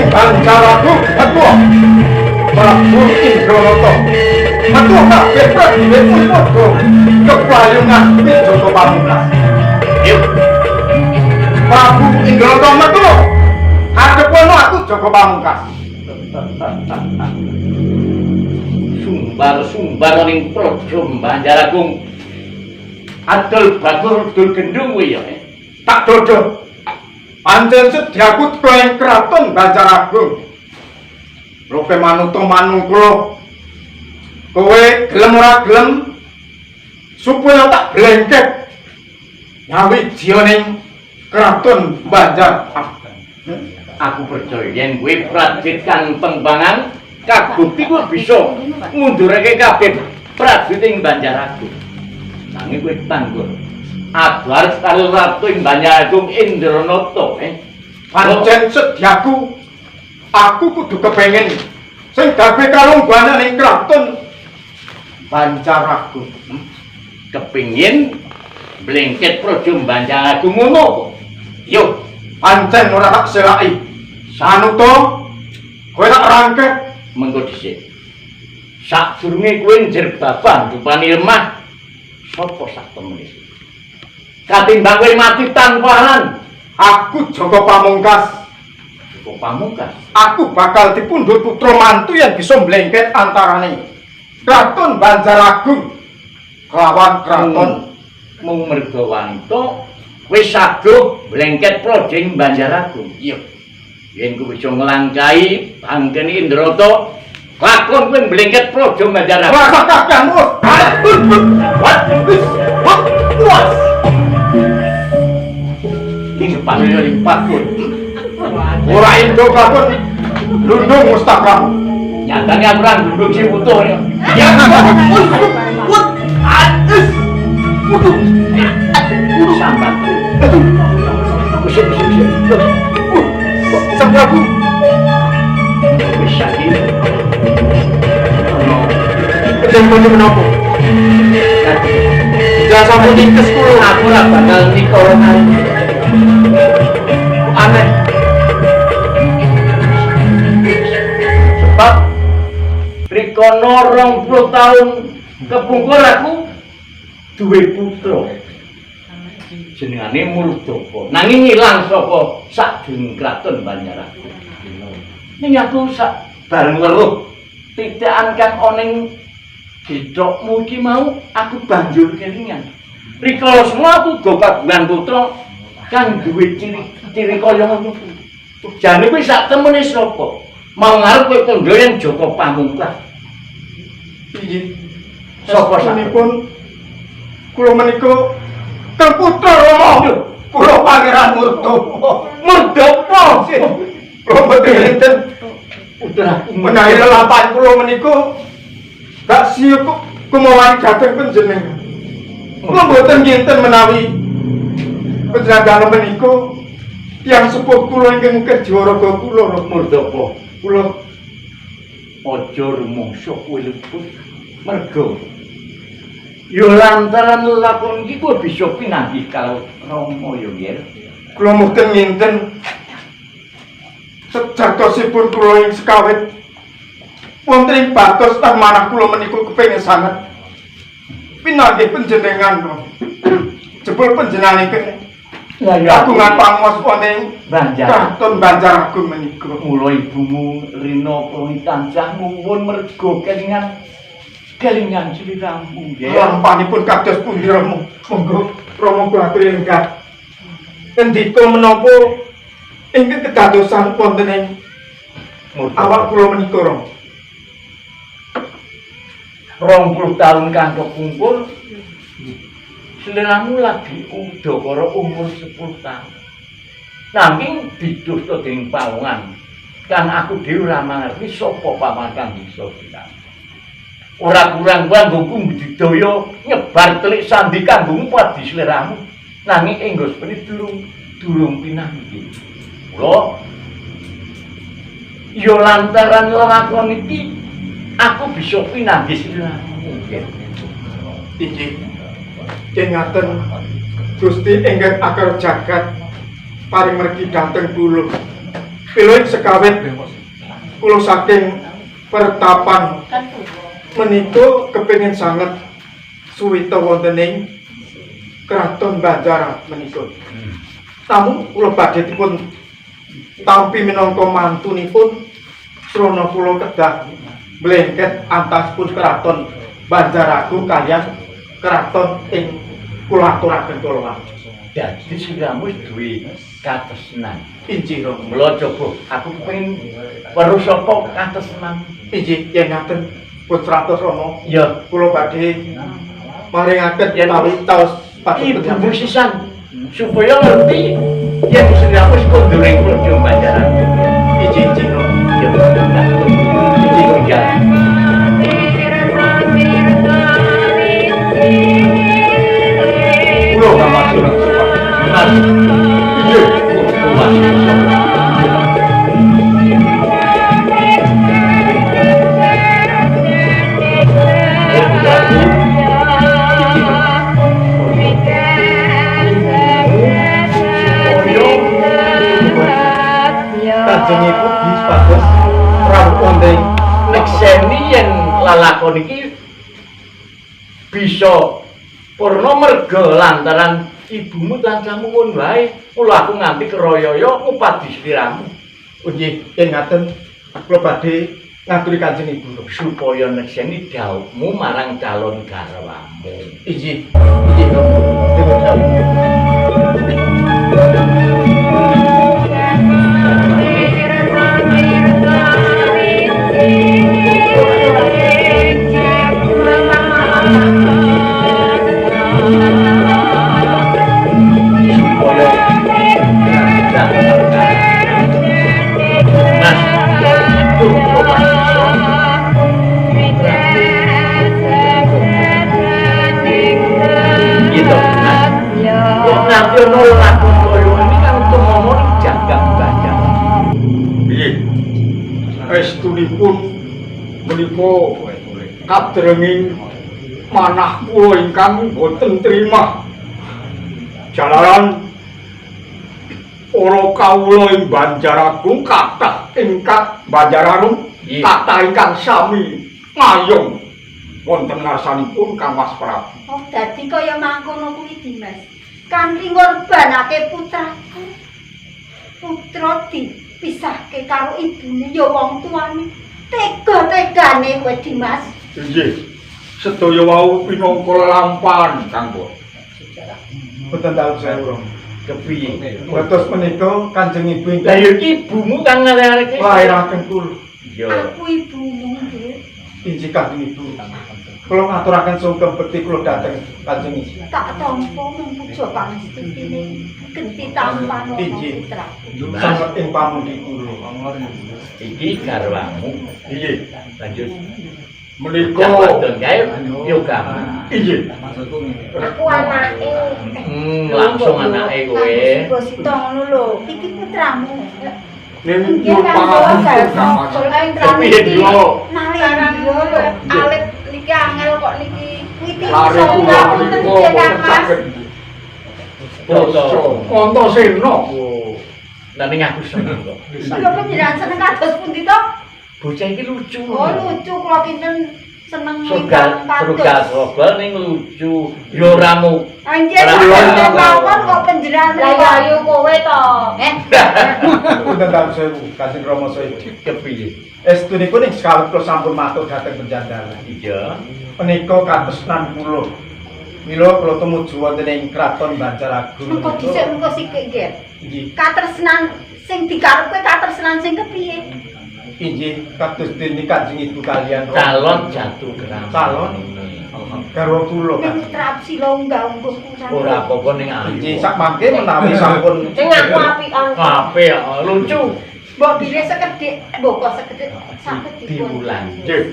Bancaraku betul. Prabu Indronata. Betul tak prajurit Puspada kepayungan Joko Pamungkas. Yuk. Prabu Indronata betul. Adepono aku Joko Pamungkas. Sumbar ning praja Banjaragung. Adol batur dul gendung kuwi ya. Tak dodo. Pancen sedyaku teko ing kraton Banjaragung. Rope manuta manungkula. Kowe gelem ora gelem supaya tak blengket. Nyawi jiyaning kraton Banjaragung. Aku percaya yen kowe prajurit kang pengbangan kabukti kowe bisa ngundurake kabeh prajurit ing Banjaragung. Nanging kowe tanggur. Abar karo ratu ing Banjaragung Indranata, pancen sedyaku aku kudu kepengin sing gawe kalunggahan ning kraton Banjaragung. Kepengin blengket praja Banjaragung ngono. Yo, pancen ora tak selaki. Sanuta kowe tak rangket mengko dhisik. Sadurunge kowe njer babang rupane lemah, sapa sak temene? Katimbang kowe mati tanpa aran, aku Joko Pamungkas. Joko Pamungkas. Aku bakal dipundhut putra mantu yang bisa mblengket antarane Kraton Banjaragung kelawan kraton mung merga wanita wis saguh mblengket praja ing Banjaragung. Iya. Yen kowe bisa nglangkai bangkene Indranata, lakon kowe mblengket praja Banjaragung. Rasa kakangmu. What? Ini panggil ring patun. Ora indo kakun lundung mustaka. Nyatane aku ora ndundung sing utuh ya. Ya. Udah sambat. Usir. Sang Prabu. Bisa ini. Jangan menapa. Jangan sampai dikes kulo. Aku ora bakal nikah kali. Aneh. Sebab rikono 20 tahun kepungkur aku duwe putra. Jenengane Murdaka. Nanging ilang saka sadurunge kraton Banjaragung. Ning aku sak bareng weruh titikan kang oneng gedhokmu iki mau aku banjur kelingan. Rikala semua aku go kagungan putra kang duwe ciri kaya ngono. Jane kuwi sak temene sapa? Mau ngarep kowe kandha yang Joko Pamungkas. Piye? Sapa sapunipun kula menika terputra Rama. Kula Pangeran Murdaka. Kula mboten enten putraku menawi lelapan kula menika gak siap kemawon dhateng panjenengan. Kula mboten nginten menawi panjenengan menika tiyang sepuh kula ingkang kerja raga kula Murdaka. Kula aja rumangsa kowe luput merga ya lantaran lakon iki kowe bisa pinanggih karo Rama ya nggih. Kula mboten nginten sejatosipun kula ing sekawit wonten ing batos tah manah kula menika kepengin sanget pinanggih panjenengan. Jebul panjenengan ingkang kagungan pangwas wonten Kraton Banjaragung menika. Mula ibumu Rina Proni tansah nuwun merga kelingan sliramu nggih. Lampanipun kados pundi Rama? Monggo Rama kula aturi lenggah. Endika menapa ingkang kedadosan wonten ing awak kula menika Rama? 20 tahun kang kepungkur sliramu lagi udakara umur 10 tahun. Nanging bidusta dening pawongan kan aku dhewe ora mangerti sapa paman kang bisa bilang. Ora kurang kanggoku budidaya nyebar telik sandi kanggo padi sliramu. Nanging ing nggon durung pinanggih. Mula ya lantaran lakon iki aku bisa pinanggih sliramu. Inggih. Jengaten Gusti ingkang akar jagat paring mergi dhateng kula Piluin sekawit kula saking pertapan menika kepengin sanget suwita wonten ing Kraton Banjar menika. Namun kula badhe dipun tampi minangka mantunipun srana kula kedah mlengket antaspun Kraton Banjaragung kaliyan kraton ing kula aturaken kula. Dadi sliramu duwe katresnan. Injih Rama. Mula coba aku kepengin weruh sapa katresnan. Injih yen ngaten Putratos Rama. Ya, Kula badhe maringaken Yen tawi taos ibu patutur sisan supaya ngerti yen sliramu wis konduring Praja Banjaragung. injih Rama. Ya, injih tinggal. Kula ngatur Mas, iya, Mas. kanjengipun dipados rawuh wonten Nekseni yen lalakon iki bisa purna merga lantaran ibumu tancamu mun wae. Mula aku nganti keroyoyo ngupadi sliramu injih yen ngaten kula badhe ngaturi Kanjeng Ibu supaya nekseni dawuhmu marang calon garwamu. injih Rama. Nanti ono lagu koyo ini kan untuk ngomong jagat banyak. Piye? Estunipun menika kadrenging manah kula ingkang boten trima. Jalaran para kawula ing Banjaragung kathah ingkang Banjaragung kathah ingkang sami ngayom wonten ngarsanipun Kang Mas Prabu. Oh, dadi kaya mangkono kuwi Dimas. Kanthi ngorbanake putraku. Putra dipisahke karo ibune ya wong tuane. Tega-tegane kowe Dimas. Inggih. Sedaya wau pinangka lampahan, Kang Bos. Boten tahu sewu. Kepiye? Dados menika Kanjeng Ibu Lah ya iki ibumu kang ngarep-arep iki. lairaken kula. Ya. Aku ibumu, nggih. Injih Kanjeng Ibu. Kula ngaturaken sungkem bekti kula dhateng Kanjeng Ibu. Tak tampa mung puja pangestine. Genti tampan Injih. putraku. Sanget ing pamundi kula. Iki garwamu. Inggih. Lanjut. Menika Wadon kae yo kamu. inggih. Aku anake. Langsung anake kowe. Bosito ngono lho. Iki putramu. Ning Nggih nyuwun kan pangapunten Kang Mas. Kepiye dia? Sekarang alit niki angel kok niki. Witi Lare kula menika boten saged. Basa Antasena. Lah ning aku seneng kok. Kula panjenengan seneng kados pundi to? Bocah iki lucu. Oh lucu kula kinten seneng Sugal, kados. sugal ning lucu. Yo ramu. Anjir Ora mawon kok panjenengan Lah ya ayo kowe to. Boten tahu sewu Kanjeng Rama Saya. Kepiye? Estunipun ing sekawit kula sampun matur dhateng penjandaran. Iya. Menika katresnan kula. Mila kula tumuju wonten ing Kraton Banjaragung. Mengko dhisik mengko sithik nggih. Inggih. Katresnan sing dikarepke katresnan sing kepiye? Injih kados dene Kanjeng Ibu kalian Calon jatuh geram. Calon? garwa kula Ning Kanjeng. trap silongga-ungguh kuwi. Ora apa-apa ning Injih ayu. sak mangke menawi sampun Sing aku apikan. Ape ya, lucu. Mbok dile sekedhik, mbok kok sekedhik saged dipun. Diulang. nggih.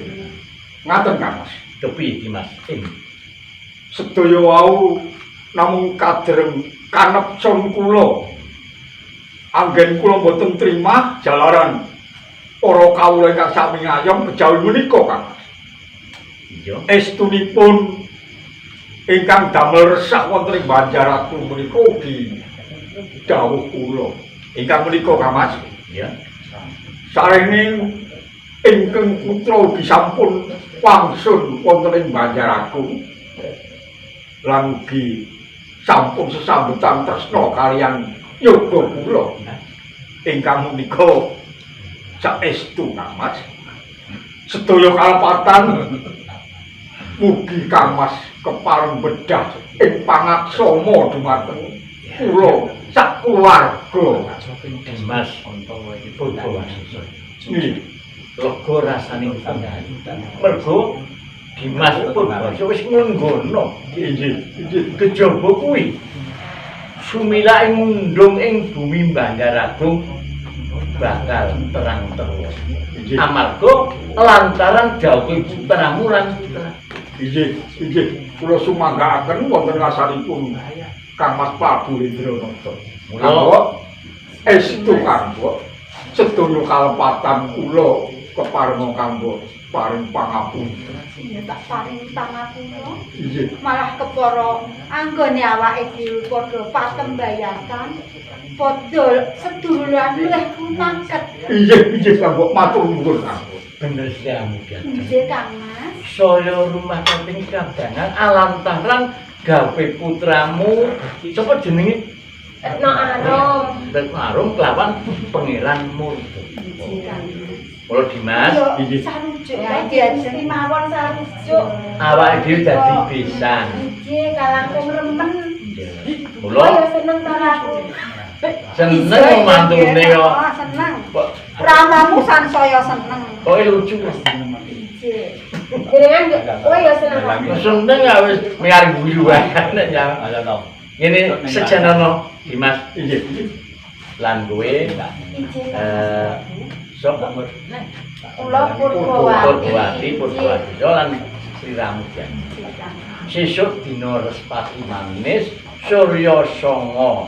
Ngaten Kang Mas. Kepiye Dimas? Sedaya wau namung kadreng kanepcon kula. Anggen kula boten trima jalaran para kawula ingkang sami ngayom kejawi menika Kang. Iya. Estunipun ingkang damel resah wonten ing Banjaragung menika ugi dawuh kula. Ingkang menika Kang Mas, Ya. Saring ingkang putra disampun wangsul wonten ing Banjaragung lan ugi sampun sesambetan tresna kaliyan yoga kula ingkang menika saestu Kang Mas sedaya kalpatan mugi Kang Mas kepareng bedah ing pangaksama dumateng kula sak keluarga Mas Purwawangsa. nggih Lega rasane mergo Dimas Purwawangsa wis nglenggono. inggih Kejaba kuwi sumilake mundung ing bumi Banjaragung bakal terang terus. Amarga lantaran dawuh putramu lan putra. inggih kula sumanggaaken wonten ngasanipun Kang Mas Prabu Indranata. Mula estu kanggo sedaya kalepatan kula keparenga kanggo paring pangapunten. Ya tak paring pangapura. Inggih. Malah kepara anggone awake dhewe padha patembayakan, padha seduluran luwih mangket. Inggih kanggo matur nuwun kanggo. Bener sekali. Nggih Kang Mas. Saya rumah kaping kadangan alantaran gawe putramu sapa jenenge Retno Arum. Retno Arum kelawan Pangeran Murto. Nggih Kang Mas. Mula Dimas Yo sarujuk diajeng mawon sarujuk. awake dhewe dadi pisan. Nggih kalangkung remen. Mula Oh, ya seneng karo aku. seneng mantune kok. Oh, seneng. Kok Ramamu sansaya seneng. kok lucu. Nggih. Jenengan kowe ya seneng. Seneng ya wis miar guyu wae nek ya. Ngene sejanono Dimas Inggih. lan kowe sapa Kula Purwawati. Purwawati lan Sri Ramujan. Sesuk dina Respati manis Surya Sanga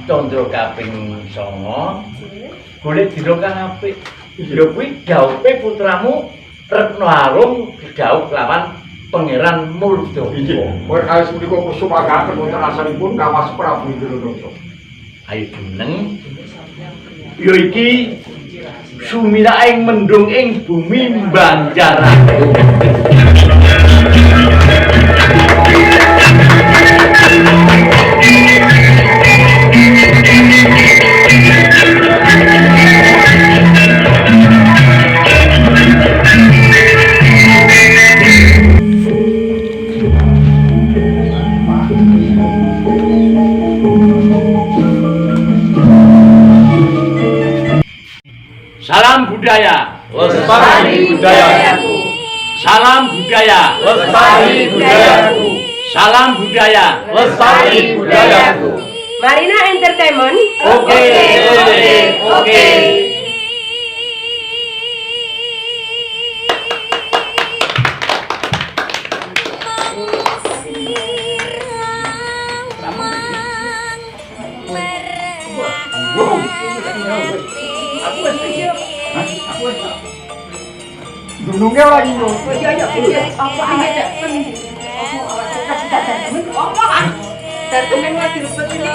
Candra kaping 9 golek dina kang apik. Ya kuwi gawpe putramu Retno Arum digawuk lawan Pangeran Murto. Inggih. Kowe kalih punika kusumagaken wonten asalipun Kang Mas Prabu Indranata. Ayo jeneng ya iki sumilake mendung ing bumi Banjaragung. Salam budaya. Lestari budayaku. Salam budaya. Lestari budayaku. Salam budaya. Lestari budayaku. Marina Entertainment. Oke. Dunungnya ora iso. Apa aja temen. Apa awak tak. Terus men lagi rupet ini.